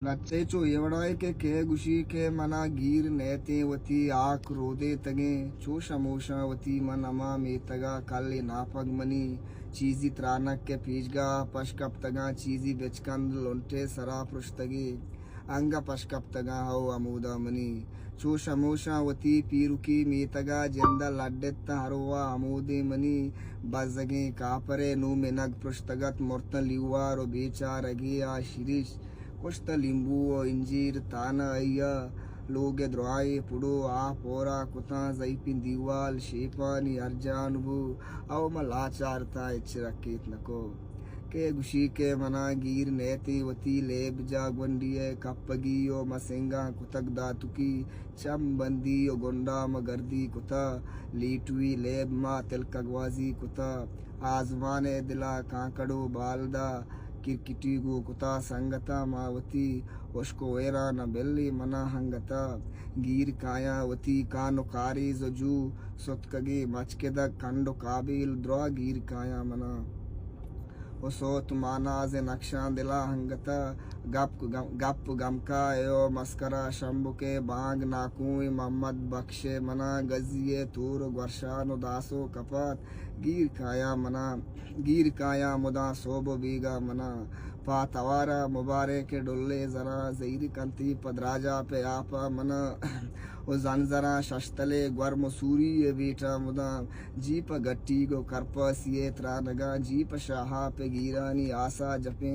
रच्चे चो एवड़ाए के गुशी के मना गीर नेते वती आक रोदे तगे चो शमोशा वती मन अमा मेतगा कल नापग मनी चीजी त्रानक के पीजगा पशकप तगा चीजी बेचकंद लोंटे सरा पृष्ठगे अंग पशकप तगा हौ अमूदा मनी चो शमोशा वती पीरुकी मेतगा जेंदा लड्डेत्त हरोवा अमूदे मनी बजगे कापरे नु मेनग पृष्ठगत मोर्त लिवारो बेचार अगे आ शिरीष कुश्त लींबू और इंजीर ताना अय्या लोगे द्रोआई पुडो आ पोरा कुता जईपिन दीवाल शेपानी अर्जानुभु अव मलाचारता इच्छरकेत नको के गुशी के मना गीर नेति वती लेब जागवंडिये कप्पगी ओ मसेंगा कुतक दातुकी चम बंदी ओ गोंडा मगर्दी कुता लीटवी लेब मा तिलकगवाजी कुता आजमाने दिला कांकड़ो बालदा किरकिटीगु कुता संगता मावती उसको वेरा न बेल्ली मना हंगता गीर काया वती कानो कारी जजू सुतकगी मचकेदा कंडो काबिल द्रो गीर काया मना सोत माना जे नक्शा दिला हंगता गप गमका यो मस्करा शंभु के बांग नाकुई मोहम्मद बख्शे मना गजिए तूर वर्षानो दासो कपात गिर काया मुदा सोबो बीगा मना पा तवारा मुबारे के डुल्ले जरा जईर कंती पदराजा पे आपा मना ओ जंजरा शस्तले ग्वर मसूरी ये बेटा मुदा जीप गट्टी गो करपस ये त्रानगा जीप शाहा पे गिरानी आशा जपे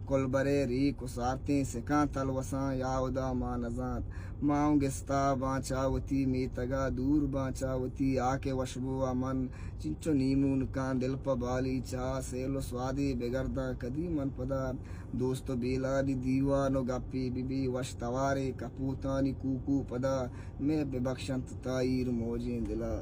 कोलबरे री कुसारते सिका तलवसा याउदा मा नजात माऊ गिस्ता बाचावती मेतगा दूर बाचावती आके वशबो अमन चिंचो नीमून का दिल पबाली चा सेलो स्वादी बेगरदा कदी मन पदा दोस्तो बेलानी दीवानो गप्पी बिबी वश तवारे कपूतानी कूकू पदा मैं बेबख्शंत ताईर मौजें दिला।